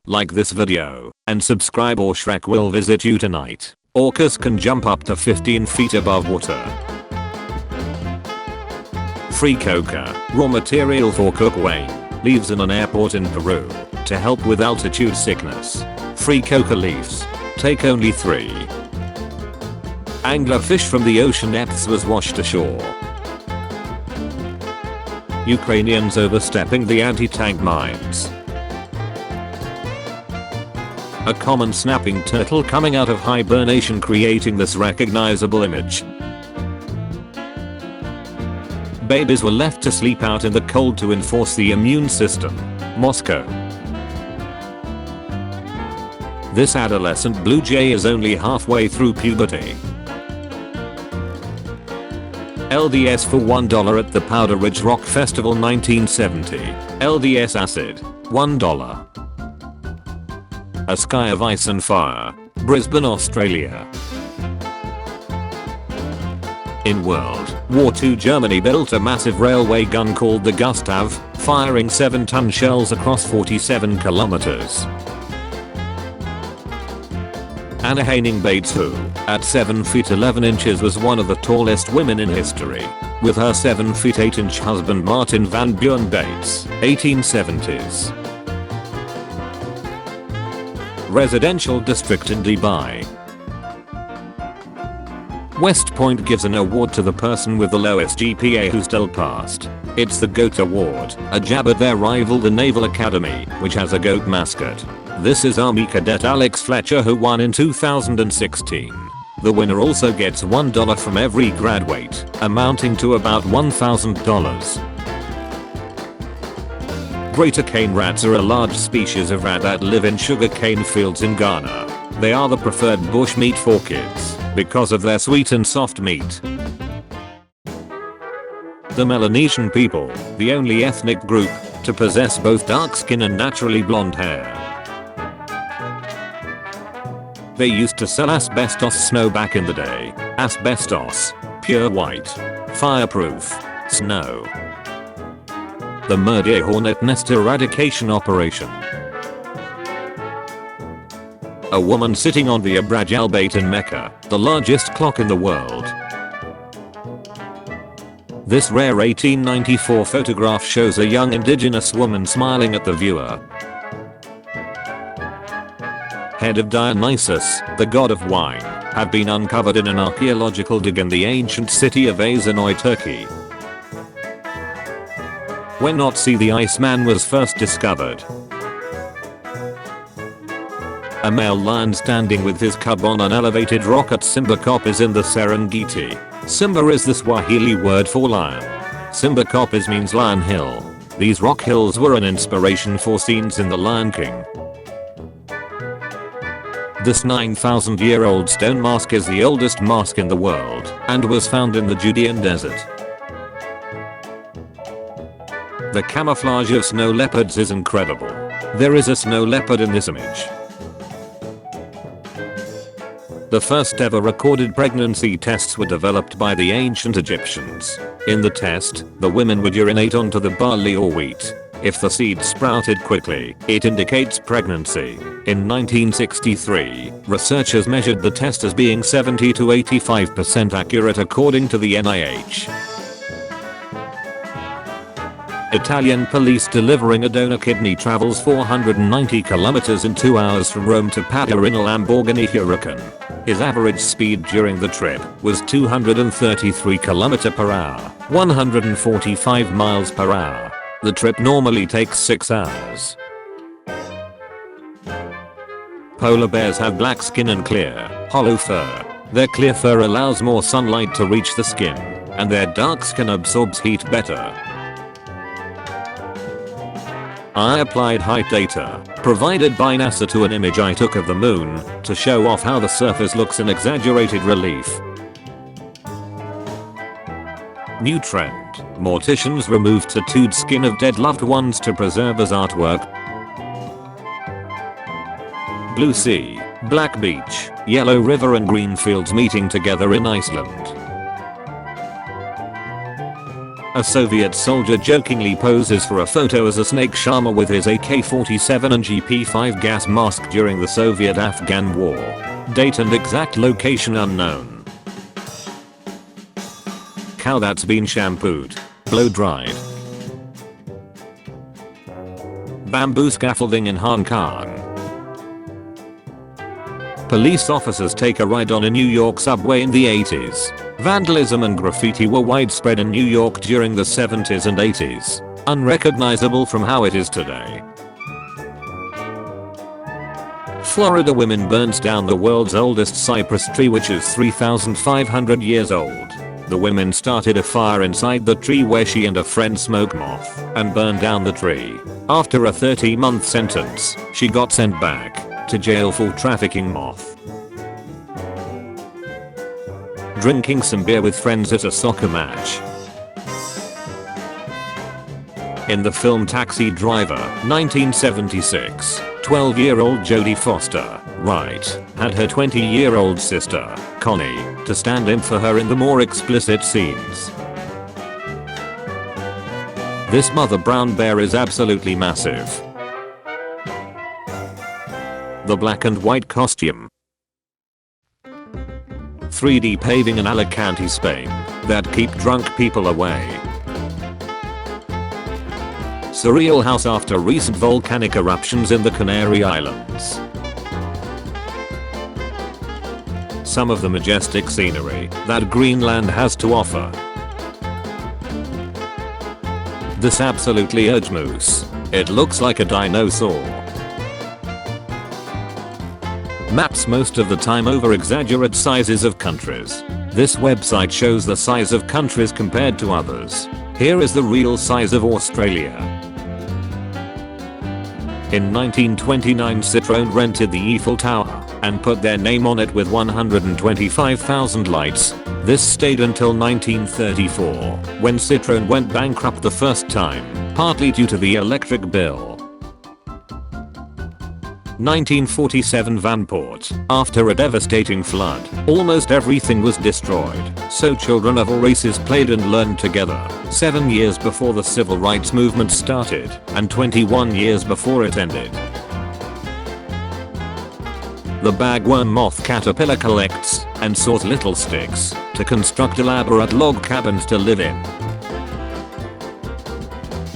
Like this video and subscribe or Shrek will visit you tonight. Orcas can jump up to 15 feet above water. Free coca, raw material for cookway. Leaves in an airport in Peru to help with altitude sickness. Free coca leaves. Take only 3. Anglerfish from the ocean depths was washed ashore. Ukrainians overstepping the anti-tank mines. A common snapping turtle coming out of hibernation creating this recognizable image. Babies were left to sleep out in the cold to enforce the immune system. Moscow. This adolescent blue jay is only halfway through puberty. LDS for $1 at the Powder Ridge Rock Festival 1970. LDS acid. $1. A sky of ice and fire. Brisbane, Australia. In World War II, Germany built a massive railway gun called the Gustav, firing 7-ton shells across 47 kilometers. Anna Haining Bates, who, at 7 feet 11 inches was one of the tallest women in history, with her 7 feet 8 inch husband Martin Van Buren Bates, 1870s. Residential district in Dubai. West Point gives an award to the person with the lowest GPA who still passed. It's the GOAT Award, a jab at their rival the Naval Academy, which has a goat mascot. This is Army Cadet Alex Fletcher, who won in 2016. The winner also gets $1 from every graduate, amounting to about $1,000. Greater cane rats are a large species of rat that live in sugarcane fields in Ghana. They are the preferred bushmeat for kids because of their sweet and soft meat. The Melanesian people, the only ethnic group to possess both dark skin and naturally blonde hair. They used to sell asbestos snow back in the day. Asbestos. Pure white. Fireproof. Snow. The Murder Hornet Nest Eradication Operation. A woman sitting on the Abraj Al Bayt in Mecca, the largest clock in the world. This rare 1894 photograph shows a young indigenous woman smiling at the viewer. Head of Dionysus, the god of wine, have been uncovered in an archaeological dig in the ancient city of Azanoy, Turkey. When Otzi the Iceman was first discovered. A male lion standing with his cub on an elevated rock at Simba Cop is in the Serengeti. Simba is the Swahili word for lion. Simba Cop means Lion Hill. These rock hills were an inspiration for scenes in The Lion King. This 9,000-year-old stone mask is the oldest mask in the world and was found in the Judean desert. The camouflage of snow leopards is incredible. There is a snow leopard in this image. The first ever recorded pregnancy tests were developed by the ancient Egyptians. In the test, the women would urinate onto the barley or wheat. If the seed sprouted quickly, it indicates pregnancy. In 1963, researchers measured the test as being 70 to 85% accurate according to the NIH. Italian police delivering a donor kidney travels 490 kilometers in 2 hours from Rome to Padua in a Lamborghini Huracan. His average speed during the trip was 233 km per hour, 145 miles per hour. The trip normally takes 6 hours. Polar bears have black skin and clear, hollow fur. Their clear fur allows more sunlight to reach the skin, and their dark skin absorbs heat better. I applied height data, provided by NASA, to an image I took of the moon, to show off how the surface looks in exaggerated relief. New trend. Morticians remove tattooed skin of dead loved ones to preserve as artwork. Blue sea, black beach, yellow river and green fields meeting together in Iceland. A A Soviet soldier jokingly poses for a photo as a snake charmer with his AK-47 and GP-5 gas mask during the Soviet-Afghan War. Date and exact location unknown. Cow that's been shampooed, blow-dried. Bamboo scaffolding in Hong Kong. Police officers take a ride on a New York subway in the 80s. Vandalism and graffiti were widespread in New York during the 70s and 80s, unrecognizable from how it is today. Florida woman burns down the world's oldest cypress tree, which is 3,500 years old. The women started a fire inside the tree where she and a friend smoked moth and burned down the tree. After a 30-month sentence, she got sent back to jail for trafficking moth. Drinking some beer with friends at a soccer match. In the film Taxi Driver, 1976, 12-year-old Jodie Foster, Wright, had her 20-year-old sister, Connie, to stand in for her in the more explicit scenes. This mother brown bear is absolutely massive. The black and white costume. 3D paving in Alicante, Spain, that keep drunk people away. Surreal house after recent volcanic eruptions in the Canary Islands. Some of the majestic scenery that Greenland has to offer. This absolutely urge moose. It looks like a dinosaur. Maps most of the time over-exaggerate sizes of countries. This website shows the size of countries compared to others. Here is the real size of Australia. In 1929, Citroën rented the Eiffel Tower and put their name on it with 125,000 lights. This stayed until 1934, when Citroën went bankrupt the first time, partly due to the electric bill. 1947 Vanport. After a devastating flood, almost everything was destroyed, so children of all races played and learned together. 7 years before the civil rights movement started, and 21 years before it ended. The bagworm moth caterpillar collects and saws little sticks to construct elaborate log cabins to live in.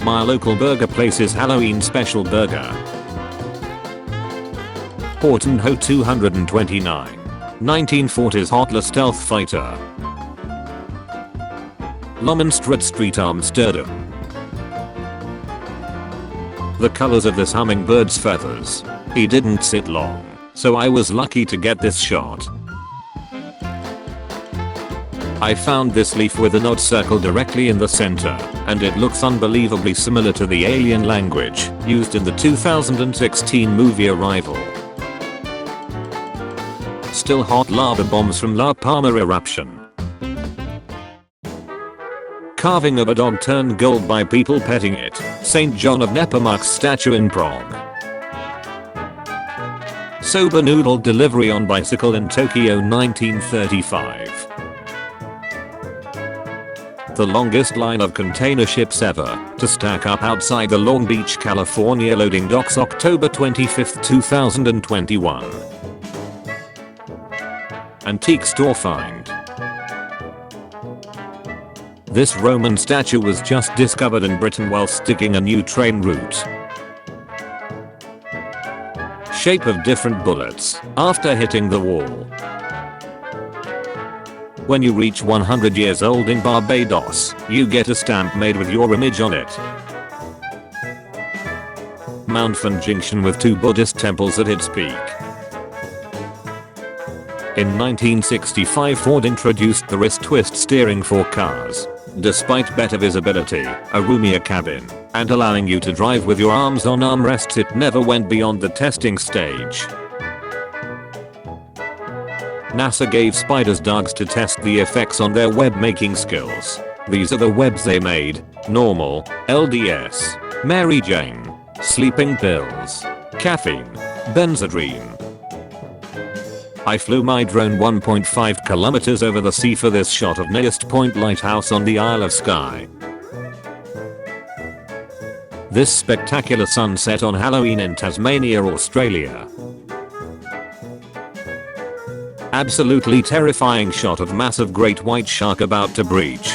My local burger place's Halloween special burger. Horton Ho 229. 1940s Hotler stealth fighter. Lomenstraat Street, Amsterdam. The colors of this hummingbird's feathers. He didn't sit long, so I was lucky to get this shot. I found this leaf with an odd circle directly in the center, and it looks unbelievably similar to the alien language used in the 2016 movie Arrival. Still hot lava bombs from La Palma eruption. Carving of a dog turned gold by people petting it. St. John of Nepomuk's statue in Prague. Soba noodle delivery on bicycle in Tokyo 1935. The longest line of container ships ever to stack up outside the Long Beach, California loading docks, October 25, 2021. Antique store find. This Roman statue was just discovered in Britain whilst digging a new train route. Shape of different bullets after hitting the wall. When you reach 100 years old in Barbados, you get a stamp made with your image on it. Mount Funjinction with 2 Buddhist temples at its peak. In 1965, Ford introduced the wrist twist steering for cars. Despite better visibility, a roomier cabin, and allowing you to drive with your arms on armrests, it never went beyond the testing stage. NASA gave spiders dogs to test the effects on their web making skills. These are the webs they made: normal, LDS, Mary Jane, sleeping pills, caffeine, benzodrine. I flew my drone 1.5 kilometers over the sea for this shot of Nest Point Lighthouse on the Isle of Skye. This spectacular sunset on Halloween in Tasmania, Australia. Absolutely terrifying shot of massive great white shark about to breach.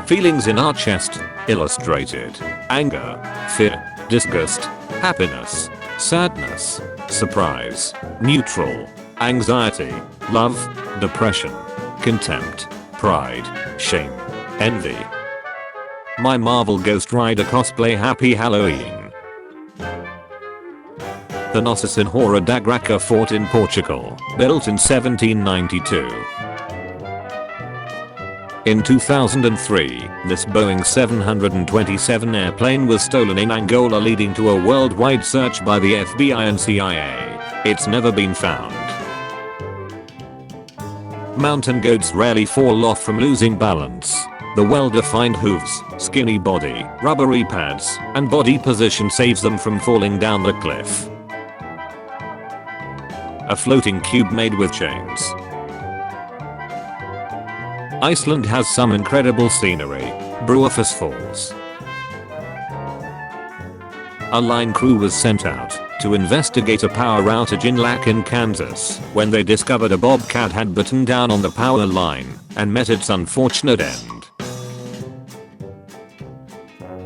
Feelings in our chest, illustrated. Anger, fear, disgust, happiness, sadness, surprise, neutral, anxiety, love, depression, contempt, pride, shame, envy. My Marvel Ghost Rider cosplay, happy Halloween. The Nossos Horror da Graca fort in Portugal, built in 1792. In 2003, this Boeing 727 airplane was stolen in Angola, leading to a worldwide search by the FBI and CIA. It's never been found. Mountain goats rarely fall off from losing balance. The well-defined hooves, skinny body, rubbery pads, and body position saves them from falling down the cliff. A floating cube made with chains. Iceland has some incredible scenery. Brewofus Falls. A line crew was sent out to investigate a power outage in Lakin, Kansas, when they discovered a bobcat had bitten down on the power line and met its unfortunate end.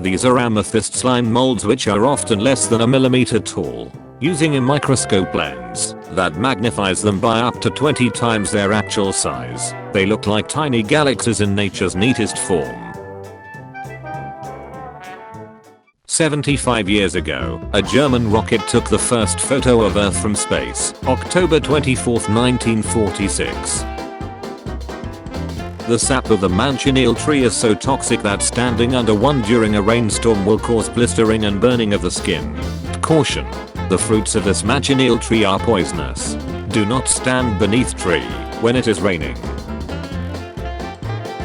These are amethyst slime molds, which are often less than a millimeter tall. Using a microscope lens that magnifies them by up to 20 times their actual size, they look like tiny galaxies in nature's neatest form. 75 years ago, a German rocket took the first photo of Earth from space, October 24, 1946. The sap of the Manchineel tree is so toxic that standing under one during a rainstorm will cause blistering and burning of the skin. Caution! The fruits of this Manchineel tree are poisonous. Do not stand beneath tree when it is raining.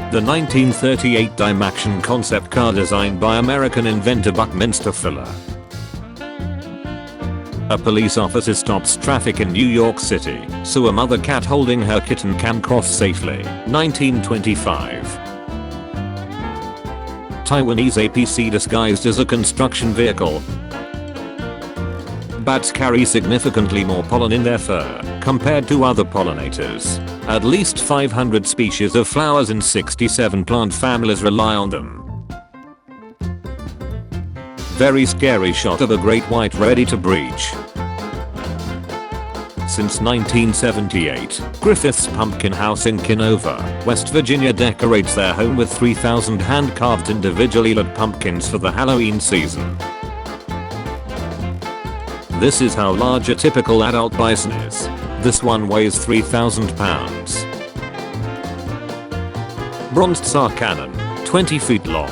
The 1938 Dymaxion concept car designed by American inventor Buckminster Fuller. A police officer stops traffic in New York City so a mother cat holding her kitten can cross safely. 1925. Taiwanese APC disguised as a construction vehicle. Bats carry significantly more pollen in their fur compared to other pollinators. At least 500 species of flowers in 67 plant families rely on them. Very scary shot of a great white ready to breach. Since 1978, Griffith's Pumpkin House in Kenova, West Virginia decorates their home with 3,000 hand-carved individually lit pumpkins for the Halloween season. This is how large a typical adult bison is. This one weighs 3,000 pounds. Bronzed SAR cannon, 20 feet long,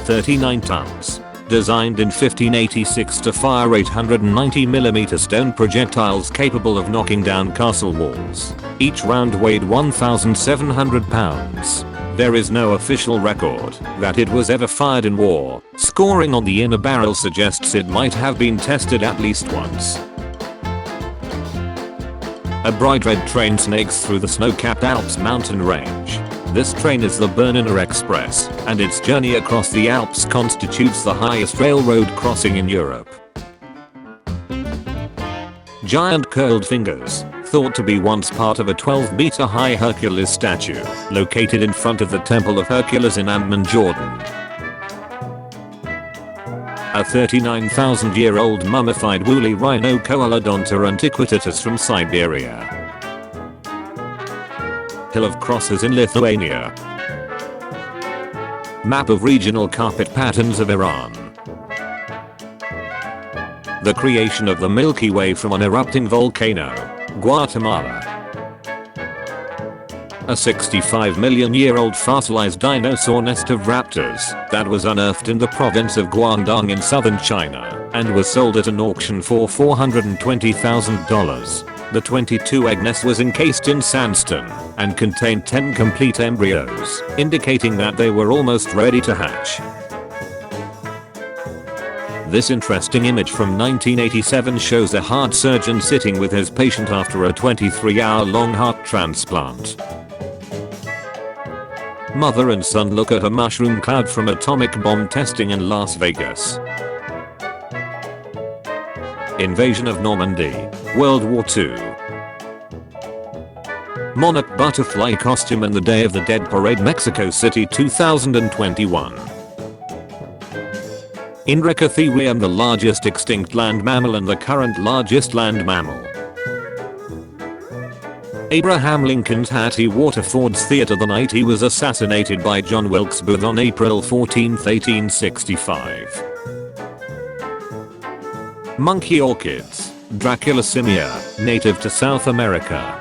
39 tons. Designed in 1586 to fire 890mm stone projectiles capable of knocking down castle walls. Each round weighed 1,700 pounds. There is no official record that it was ever fired in war. Scoring on the inner barrel suggests it might have been tested at least once. A bright red train snakes through the snow-capped Alps mountain range. This train is the Bernina Express, and its journey across the Alps constitutes the highest railroad crossing in Europe. Giant curled fingers, thought to be once part of a 12-meter high Hercules statue, located in front of the Temple of Hercules in Amman, Jordan. A 39,000-year-old mummified woolly rhino Coelodonta antiquitatis from Siberia. Hill of Crosses in Lithuania. Map of regional carpet patterns of Iran. The creation of the Milky Way from an erupting volcano, Guatemala. A 65-million-year-old fossilized dinosaur nest of raptors that was unearthed in the province of Guangdong in southern China and was sold at an auction for $420,000. The 22-egg nest was encased in sandstone and contained 10 complete embryos, indicating that they were almost ready to hatch. This interesting image from 1987 shows a heart surgeon sitting with his patient after a 23-hour-long heart transplant. Mother and son look at a mushroom cloud from atomic bomb testing in Las Vegas. Invasion of Normandy. World War II. Monarch butterfly costume in the Day of the Dead Parade, Mexico City 2021. Indrecotherium, the largest extinct land mammal and the current largest land mammal. Abraham Lincoln's Hattie Waterford's Theatre the night he was assassinated by John Wilkes Booth on April 14, 1865. Monkey orchids. Dracula native to South America.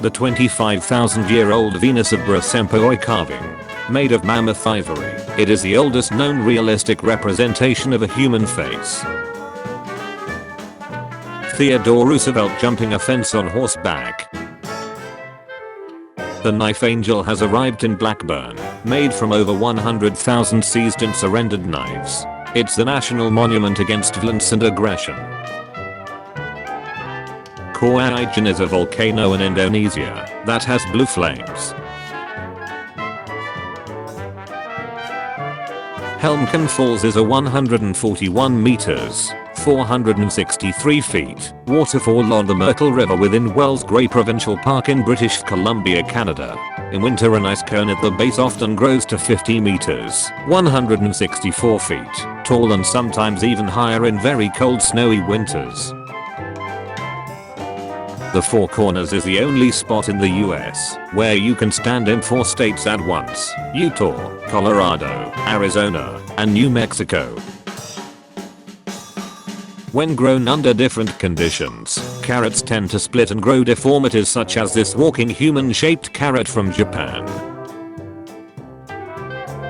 The 25,000-year-old Venus of Bracempoi carving. Made of mammoth ivory, it is the oldest known realistic representation of a human face. Theodore Roosevelt jumping a fence on horseback. The knife angel has arrived in Blackburn, made from over 100,000 seized and surrendered knives. It's the national monument against violence and aggression. Kuaichen is a volcano in Indonesia that has blue flames. Helmken Falls is a 141 meters, 463 feet, waterfall on the Myrtle River within Wells Grey Provincial Park in British Columbia, Canada. In winter, an ice cone at the base often grows to 50 meters, 164 feet, tall and sometimes even higher in very cold snowy winters. The Four Corners is the only spot in the US where you can stand in 4 states at once: Utah, Colorado, Arizona, and New Mexico. When grown under different conditions, carrots tend to split and grow deformities such as this walking human-shaped carrot from Japan.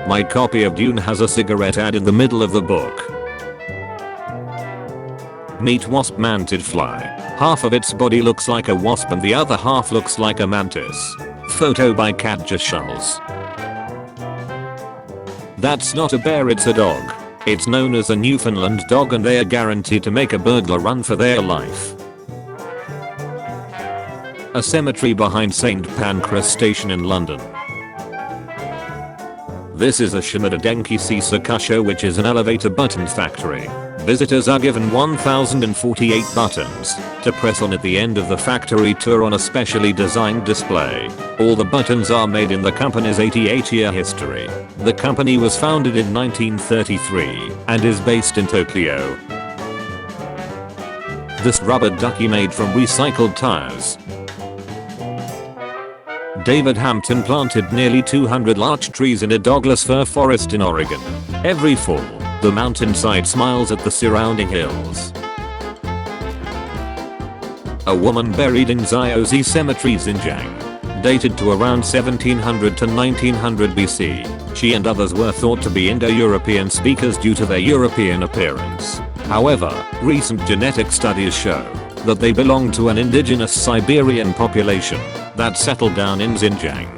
My copy of Dune has a cigarette ad in the middle of the book. Meet wasp mantid fly. Half of its body looks like a wasp and the other half looks like a mantis. Photo by Katja Schulz. That's not a bear, it's a dog. It's known as a Newfoundland dog and they are guaranteed to make a burglar run for their life. A cemetery behind St Pancras Station in London. This is a Shimada Denki Sakusho, which is an elevator button factory. Visitors are given 1048 buttons to press on at the end of the factory tour on a specially designed display. All the buttons are made in the company's 88-year history. The company was founded in 1933 and is based in Tokyo. This rubber ducky made from recycled tires. David Hampton planted nearly 200 larch trees in a Douglas fir forest in Oregon. Every fall, the mountainside smiles at the surrounding hills. A woman buried in Ziozi Cemetery, Xinjiang. Dated to around 1700 to 1900 BC, she and others were thought to be Indo-European speakers due to their European appearance. However, recent genetic studies show that they belong to an indigenous Siberian population that settled down in Xinjiang.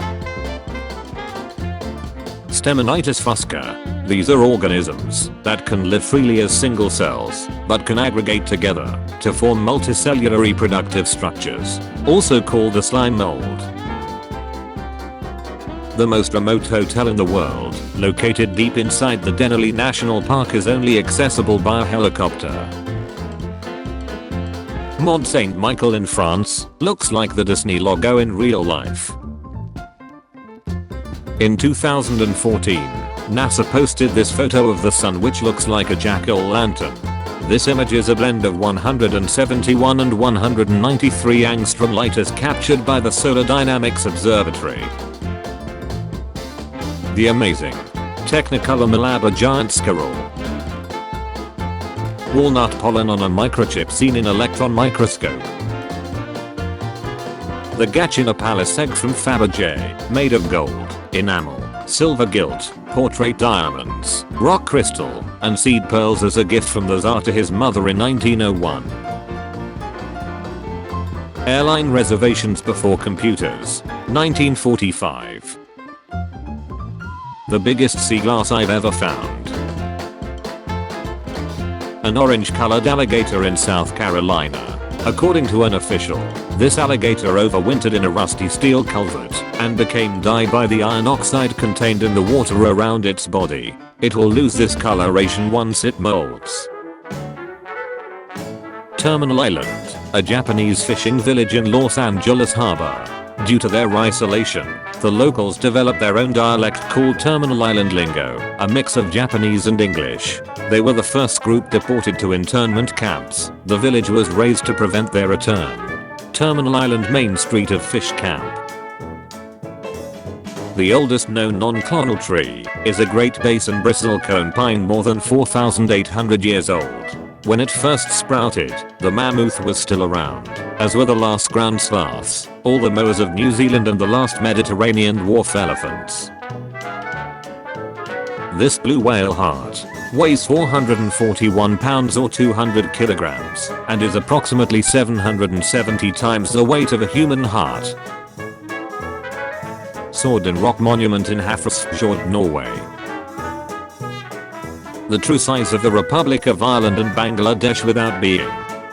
Stemonitis fusca. These are organisms that can live freely as single cells, but can aggregate together to form multicellular reproductive structures, also called the slime mold. The most remote hotel in the world, located deep inside the Denali National Park, is only accessible by a helicopter. Mont Saint Michel in France looks like the Disney logo in real life. In 2014, NASA posted this photo of the sun which looks like a jack-o'-lantern. This image is a blend of 171 and 193 angstrom light as captured by the Solar Dynamics Observatory. The amazing Technicolor Malaba giant squirrel. Walnut pollen on a microchip seen in electron microscope. The Gachina Palace egg from Fabergé, made of gold, enamel, silver gilt, portrait diamonds, rock crystal, and seed pearls as a gift from the Tsar to his mother in 1901. Airline reservations before computers, 1945. The biggest sea glass I've ever found. An orange-colored alligator in South Carolina According to an official, this alligator overwintered in a rusty steel culvert and became dyed by the iron oxide contained in the water around its body. It will lose this coloration once it molts. Terminal Island, a Japanese fishing village in Los Angeles Harbor. Due to their isolation, the locals developed their own dialect called Terminal Island lingo, a mix of Japanese and English. They were the first group deported to internment camps. The village was razed to prevent their return. Terminal Island Main Street of Fish Camp. The oldest known non-clonal tree is a Great Basin bristlecone pine more than 4,800 years old. When it first sprouted, the mammoth was still around, as were the last ground sloths, all the moas of New Zealand and the last Mediterranean dwarf elephants. This blue whale heart weighs 441 pounds or 200 kilograms and is approximately 770 times the weight of a human heart. Sword and Rock Monument in Hafrsfjord, Norway. The true size of the Republic of Ireland and Bangladesh without being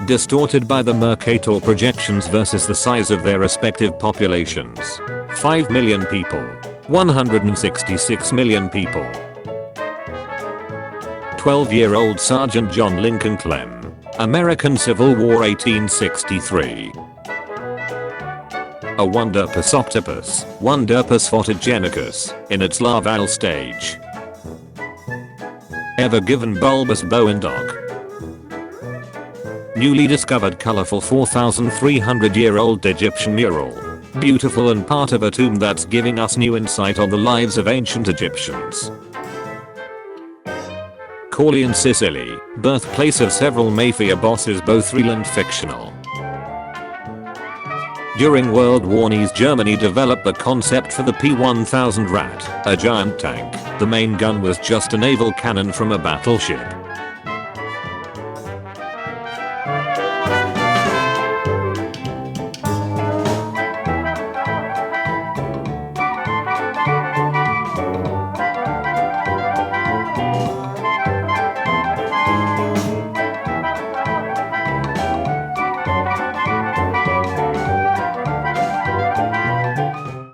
distorted by the Mercator projections versus the size of their respective populations. 5 million people. 166 million people. 12-year-old Sergeant John Lincoln Clem. American Civil War 1863. A Wonderpus octopus, Wonderpus photogenicus, in its larval stage. Ever given bulbous Bowen dog. Newly discovered colorful 4,300-year-old Egyptian mural. Beautiful and part of a tomb that's giving us new insight on the lives of ancient Egyptians. Corleone, Sicily, birthplace of several mafia bosses, both real and fictional. During World War II, Germany developed the concept for the P-1000 Rat, a giant tank. The main gun was just a naval cannon from a battleship.